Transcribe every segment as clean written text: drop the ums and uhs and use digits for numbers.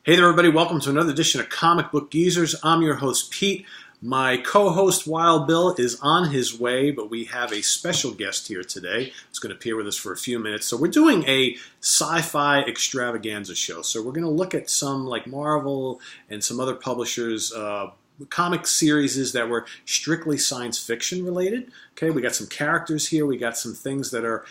Hey there, everybody. Welcome to another edition of Comic Book Geezers. I'm your host, Pete. My co-host, Wild Bill, is on his way, but we have a special guest here today. He's going to appear with us for a few minutes. So we're doing a sci-fi extravaganza show. So we're going to look at some, like Marvel and some other publishers' comic series that were strictly science fiction related. Okay, we got some characters here. We got some things that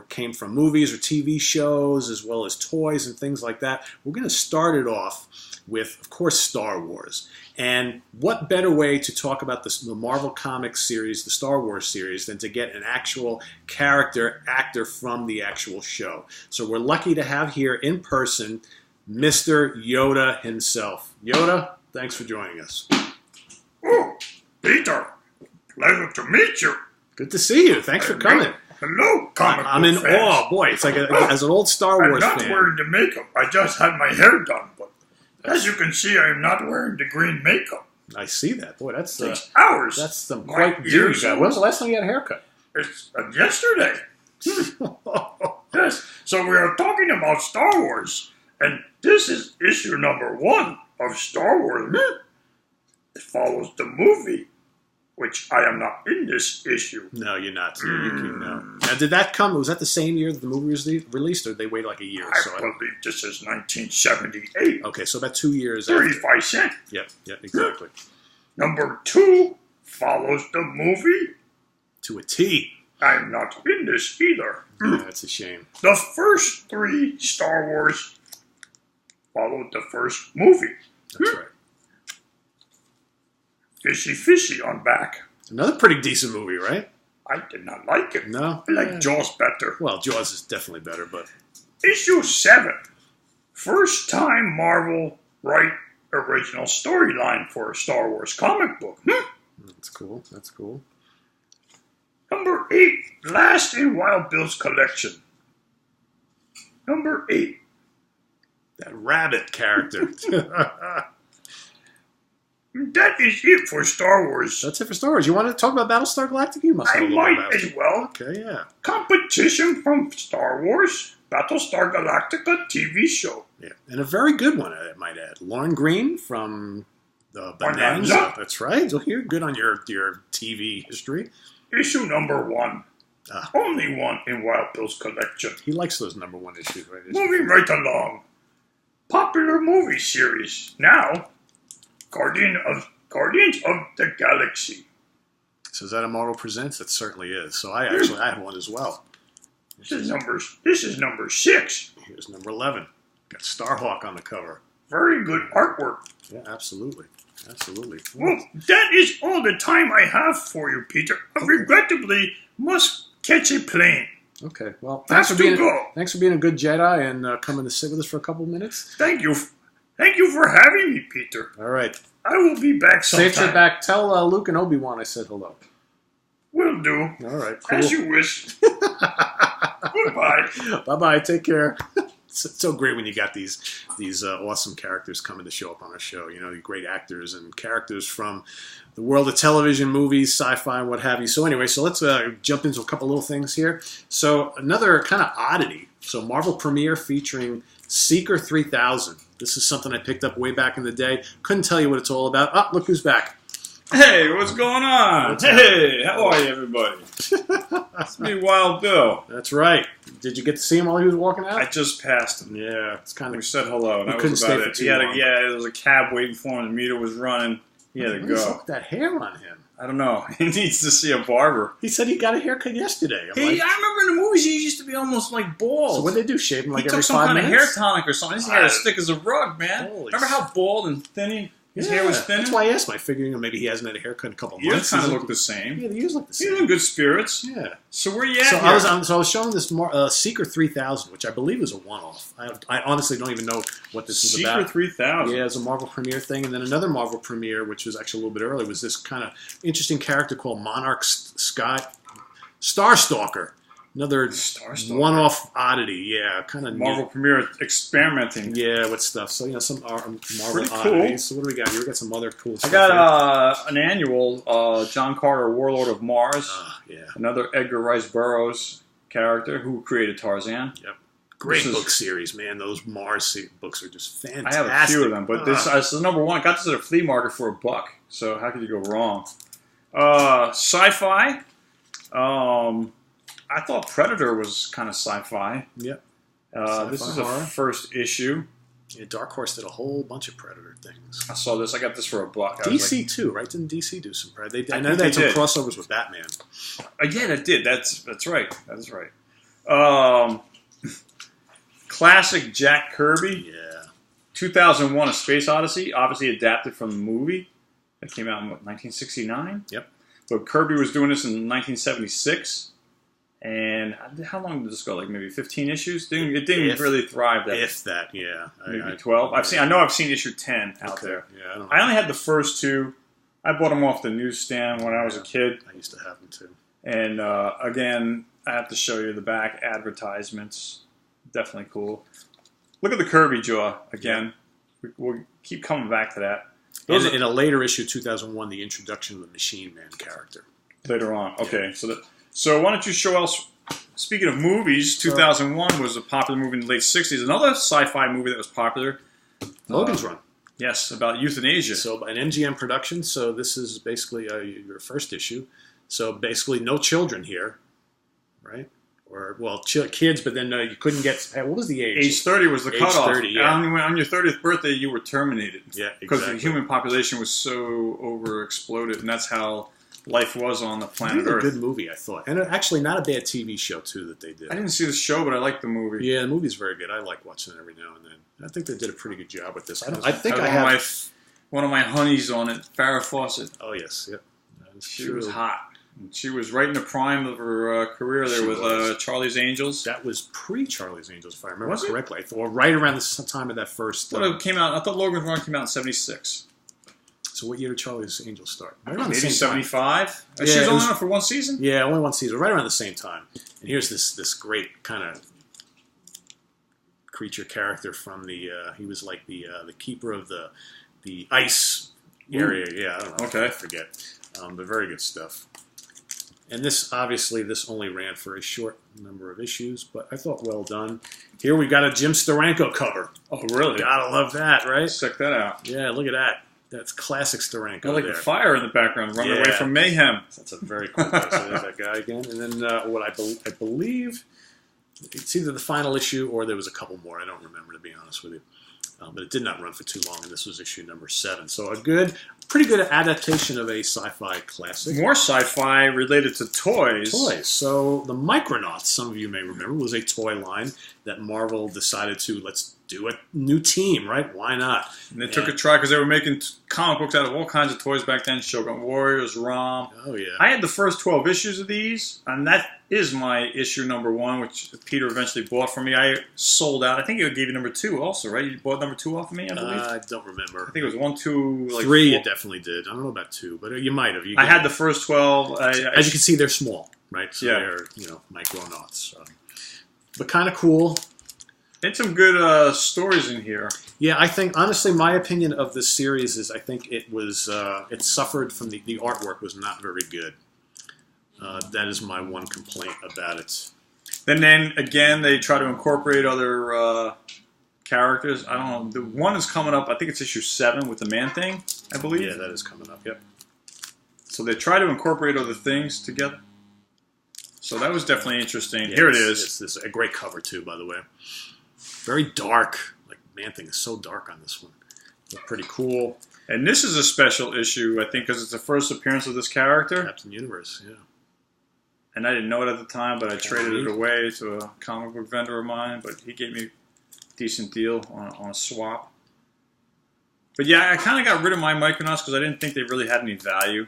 came from movies or TV shows, as well as toys and things like that. We're going to start it off with, of course, Star Wars. And what better way to talk about the Marvel Comics series, the Star Wars series, than to get an actual actor from the actual show. So we're lucky to have here in person Mr. Yoda himself. Yoda, thanks for joining us. Oh, Peter, pleasure to meet you. Good to see you. Thanks for coming. Hello, comic I'm in book fans. awe. Boy, it's like as an old Star Wars I'm not fan. wearing the makeup. I just had my hair done, but as you can see, I am not wearing the green makeup. I see that. Boy, that's 6 hours. That's some My quite gear you ears got. are- When was the last time you had a haircut? It's yesterday. Yes. So we are talking about Star Wars, and this is issue number 1 of Star Wars. It follows the movie, which I am not in this issue. No, you're not. No. Now, did that come? Was that the same year that the movie was released, or did they wait like a year? I believe this is 1978. Okay, so about 2 years after. 35 cents. Yep, exactly. Number 2 follows the movie. To a T. I'm not in this either. Yeah, that's a shame. The first 3 Star Wars followed the first movie. That's right. Fishy on back. Another pretty decent movie, right? I did not like it. No? I like Jaws better. Well, Jaws is definitely better, but... Issue 7. First time Marvel write original storyline for a Star Wars comic book. That's cool. That's cool. Number 8. Last in Wild Bill's collection. Number 8. That rabbit character. That is it for Star Wars. That's it for Star Wars. You want to talk about Battlestar Galactica? You must I know a little bit might about as it. well. Okay, yeah. Competition from Star Wars, Battlestar Galactica TV show. Yeah, and a very good one, I might add. Lauren Green from the Bonanza. Bonanza. That's right. So you're good on your TV history. Issue number 1. Ah. Only one in Wild Bill's collection. He likes those number 1 issues, right? Moving right along. Popular movie series. Now, Guardians of the Galaxy. So is that a Marvel Presents? It certainly is. So I have one as well. This is number 6. Here's number 11. Got Starhawk on the cover. Very good artwork. Yeah, absolutely. Absolutely. Well, that is all the time I have for you, Peter. I regrettably must catch a plane. Okay. Well, Have to go. thanks for being a good Jedi and coming to sit with us for a couple of minutes. Thank you for having me, Peter. All right. I will be back sometime. Safe trip back. Tell Luke and Obi-Wan I said hello. Will do. All right. Cool. As you wish. Goodbye. Bye-bye. Take care. It's so great when you got these awesome characters coming to show up on our show. You know, great actors and characters from the world of television, movies, sci-fi, and what have you. So anyway, so let's jump into a couple little things here. So another kind of oddity. So Marvel Premiere featuring Seeker 3000. This is something I picked up way back in the day. Couldn't tell you what it's all about. Oh, look who's back. Hey, what's going on? Hey, how are you, everybody? It's me, Wild Bill. That's right. Did you get to see him while he was walking out? I just passed him. Yeah, it's kind We of... said hello, and We that couldn't was stay about for it. too He had long. there was a cab waiting for him. The meter was running. He had to What is up go. with that hair on him? I don't know. He needs to see a barber. He said he got a haircut yesterday. I'm Hey, like, I remember in the movies he used to be almost like bald. so what they do? Shave him like he every took some 5 kind minutes? of hair tonic or something. His hair was thick as a rug, man. Holy Remember how bald and thin his hair was thinning? That's why I asked him. I figured maybe he hasn't had a haircut in a couple of Yours months. kind of He's- look the same. Yeah, the ears look the He's same. in good spirits. Yeah. So where you at So here? I was showing this Seeker 3000, which I believe is a one-off. I honestly don't even know what this is Secret about. 3000. Yeah, it's a Marvel Premiere thing, and then another Marvel Premiere, which was actually a little bit earlier, was this kind of interesting character called Monarch Starstalker. Another Starstalker. one-off oddity, yeah, kind of Marvel Premiere experimenting. Yeah, with stuff. So some Marvel Pretty cool. oddities. So what do we got here? We got some other cool I stuff. got an annual, John Carter, Warlord of Mars. yeah. Another Edgar Rice Burroughs character who created Tarzan. Yep. Great book series, man. Those Mars books are just fantastic. I have a few of them, but this is number one. I got this at a flea market for $1, so how could you go wrong? Sci-fi. I thought Predator was kind of sci-fi. Yep. This is a first issue. Yeah, Dark Horse did a whole bunch of Predator things. I saw this. I got this for $1. DC too, right? Didn't DC do some Predator? I know they had some crossovers with Batman. Yeah, that did. That's right. That's right. Classic Jack Kirby. Yeah. 2001: A Space Odyssey, obviously adapted from the movie that came out in 1969. Yep. But Kirby was doing this in 1976. And how long did this go? Like maybe 15 issues? It didn't really thrive. Yeah. Maybe 12. I know I've seen issue 10 out there. Yeah, I only had the first 2. I bought them off the newsstand when I was a kid. I used to have them too. And again, I have to show you the back advertisements. Definitely cool. Look at the Kirby jaw again. Yeah. We'll keep coming back to that. In a later issue, 2001, the introduction of the Machine Man character. Later on. Okay, yeah. So why don't you show us, speaking of movies, 2001 was a popular movie in the late 60s. Another sci-fi movie that was popular. Logan's Run. Yes, about euthanasia. So an MGM production. So this is basically your first issue. So basically no children here, right? Or, well, kids, but then you couldn't get... What was the age? Age 30 was the cutoff. 30, yeah. On your 30th birthday, you were terminated. Yeah, exactly. Because the human population was so overexploded, and that's how life was on the planet Earth. A good movie, I thought. And actually not a bad TV show, too, that they did. I didn't see the show, but I liked the movie. Yeah, the movie's very good. I like watching it every now and then. I think they did a pretty good job with this. I think I have one of my honeys on it, Farrah Fawcett. Oh, yes. Yep. She was hot. She was right in the prime of her career there with Charlie's Angels. That was pre-Charlie's Angels, if I remember correctly. Or right around the time of that first... it came out. I thought Logan's Run came out in 76. So what year did Charlie's Angels start? Right around maybe 75. Yeah, she was only on for one season? Yeah, only one season. Right around the same time. And here's this great kind of creature character from the... he was like the keeper of the ice area. Yeah, I don't know. Okay. I forget. But very good stuff. And this only ran for a short number of issues, but I thought well done. Here we got a Jim Steranko cover. Oh, really? Gotta love that, right? Check that out. Yeah, look at that. That's classic Steranko. I like the fire in the background, running away from mayhem. That's a very cool guy. So there's that guy again. And then what I believe, it's either the final issue or there was a couple more. I don't remember, to be honest with you. But it did not run for too long, and this was issue number 7. So pretty good adaptation of a sci-fi classic. More sci-fi related to toys. So the Micronauts, some of you may remember, was a toy line that Marvel decided to, let's do a new team, right? Why not? And they took a try because they were making comic books out of all kinds of toys back then. Shogun Warriors, Rom. Oh, yeah. I had the first 12 issues of these, and that is my issue number 1, which Peter eventually bought for me. I sold out. I think he gave you number 2 also, right? You bought number 2 off of me, I believe? I don't remember. I think it was 1, 2, like 3 4. you definitely did. I don't know about 2, but you might have. I had the first 12. As you can see, they're small, right? So they're, Micronauts. But kind of cool. And some good stories in here. Yeah, I think, honestly, my opinion of this series is I think it was, it suffered from the artwork was not very good. That is my one complaint about it. And then, again, they try to incorporate other characters. I don't know. The one is coming up, I think it's issue 7 with the Man-Thing, I believe. Yeah, that is coming up, yep. So they try to incorporate other things together. So that was definitely interesting. Yeah, here it is. This is a great cover, too, by the way. Very dark. Like, Man-Thing is so dark on this one. It's pretty cool. And this is a special issue, I think, because it's the first appearance of this character. Captain Universe, yeah. And I didn't know it at the time, but I traded it away to a comic book vendor of mine. But he gave me a decent deal on a swap. But yeah, I kind of got rid of my Micronauts because I didn't think they really had any value.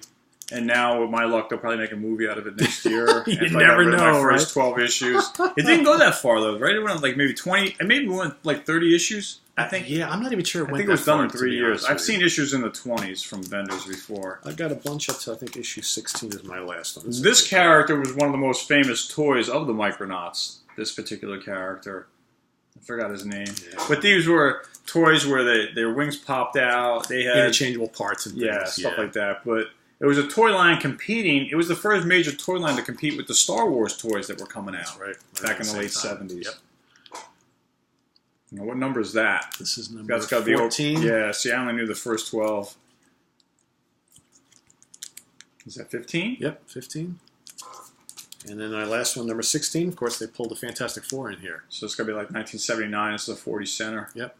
And now, with my luck, they'll probably make a movie out of it next year. You never know, my right? first 12 issues. It didn't go that far, though, right? It went like maybe 20, and maybe went like 30 issues, I think. Yeah, I'm not even sure it went I think it was done in 3 far, years. I've seen issues in the 20s from vendors before. I got a bunch up to, I think, issue 16 is my last one. This character was one of the most famous toys of the Micronauts, this particular character. I forgot his name. Yeah. But these were toys where their wings popped out. They had interchangeable parts and things. Yeah, stuff like that. But it was a toy line competing. It was the first major toy line to compete with the Star Wars toys that were coming out back in the late 70s. Yep. Now, what number is that? This is number That's got to be 14. Yeah, see, I only knew the first 12. Is that 15? Yep, 15. And then our last one, number 16. Of course, they pulled the Fantastic Four in here. So it's going to be like 1979. This is a 40 center. Yep.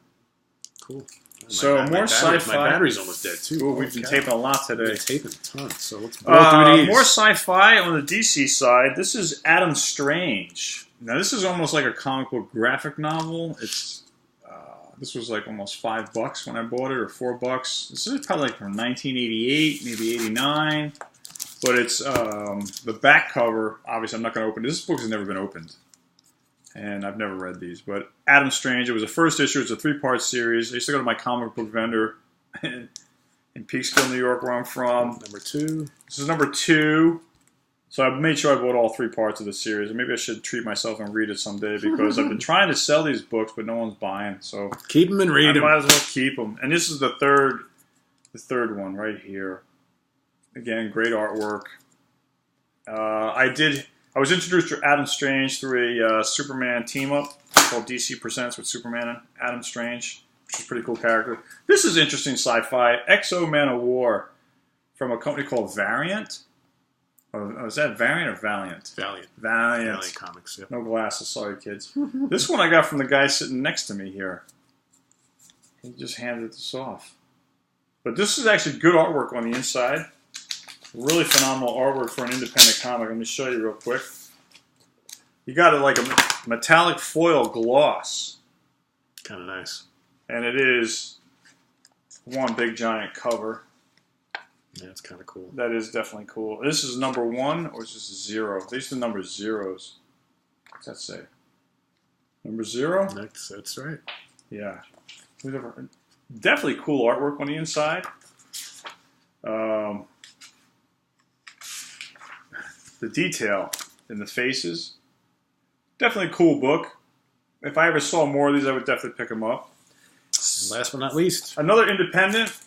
Cool. So more sci-fi. My battery's almost dead, too. Ooh, we've been taping a lot today. We've been taping tons, so let's blow through these. More sci-fi on the DC side. This is Adam Strange. Now, this is almost like a comic book graphic novel. It's this was like almost $5 when I bought it, or $4. This is probably like from 1988, maybe 89. But it's the back cover. Obviously, I'm not going to open it. This book has never been opened, and I've never read these. But Adam Strange, it was a first issue. It's a 3-part series. I used to go to my comic book vendor in Peekskill, New York, where I'm from. Number 2. This is number 2. So I made sure I bought all 3 parts of the series. Maybe I should treat myself and read it someday, because I've been trying to sell these books, but no one's buying. So keep them and read them. I might as well keep them. And this is the third one right here. Again, great artwork. I was introduced to Adam Strange through a Superman team-up called DC Presents with Superman and Adam Strange, which is a pretty cool character. This is interesting sci-fi. Exo Man of War from a company called Variant. Oh, is that Variant or Valiant? Valiant. Valiant Comics, yep. No glasses, sorry kids. This one I got from the guy sitting next to me here. He just handed this off. But this is actually good artwork on the inside. Really phenomenal artwork for an independent comic. Let me show you real quick. You got it like a metallic foil gloss. Kind of nice. And it is one big giant cover. Yeah, it's kind of cool. That is definitely cool. This is number 1, or is this 0? These are the number zeros. What's that say? Number 0? That's right. Yeah. Definitely cool artwork on the inside. The detail in the faces. Definitely a cool book. If I ever saw more of these, I would definitely pick them up. And last but not least, another independent.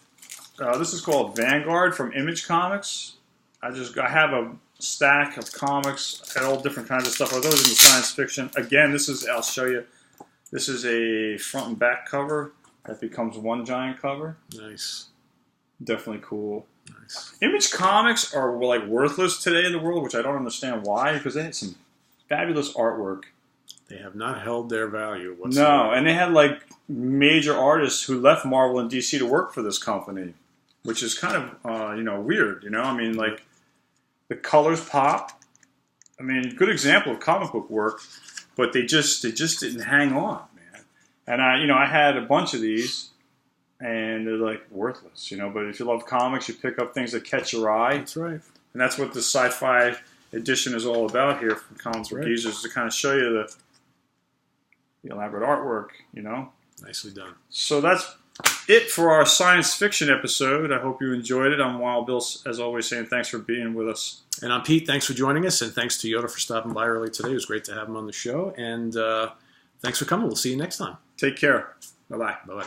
This is called Vanguard from Image Comics. I have a stack of comics and all different kinds of stuff. Are those in the science fiction? Again, I'll show you. This is a front and back cover that becomes one giant cover. Nice. Definitely cool. Nice. Image Comics are like worthless today in the world, which I don't understand why, because they had some fabulous artwork. They have not held their value whatsoever. No, and they had like major artists who left Marvel and DC to work for this company, which is kind of weird. I mean, like the colors pop. I mean, good example of comic book work, but they just didn't hang on, man. And I had a bunch of these, and they're like worthless, But if you love comics, you pick up things that catch your eye. That's right. And that's what the sci-fi edition is all about here from Comic Book Users, to kind of show you the elaborate artwork, Nicely done. So that's it for our science fiction episode. I hope you enjoyed it. I'm Wild Bill, as always, saying thanks for being with us. And I'm Pete. Thanks for joining us, and thanks to Yoda for stopping by early today. It was great to have him on the show, and thanks for coming. We'll see you next time. Take care. Bye-bye. Bye-bye.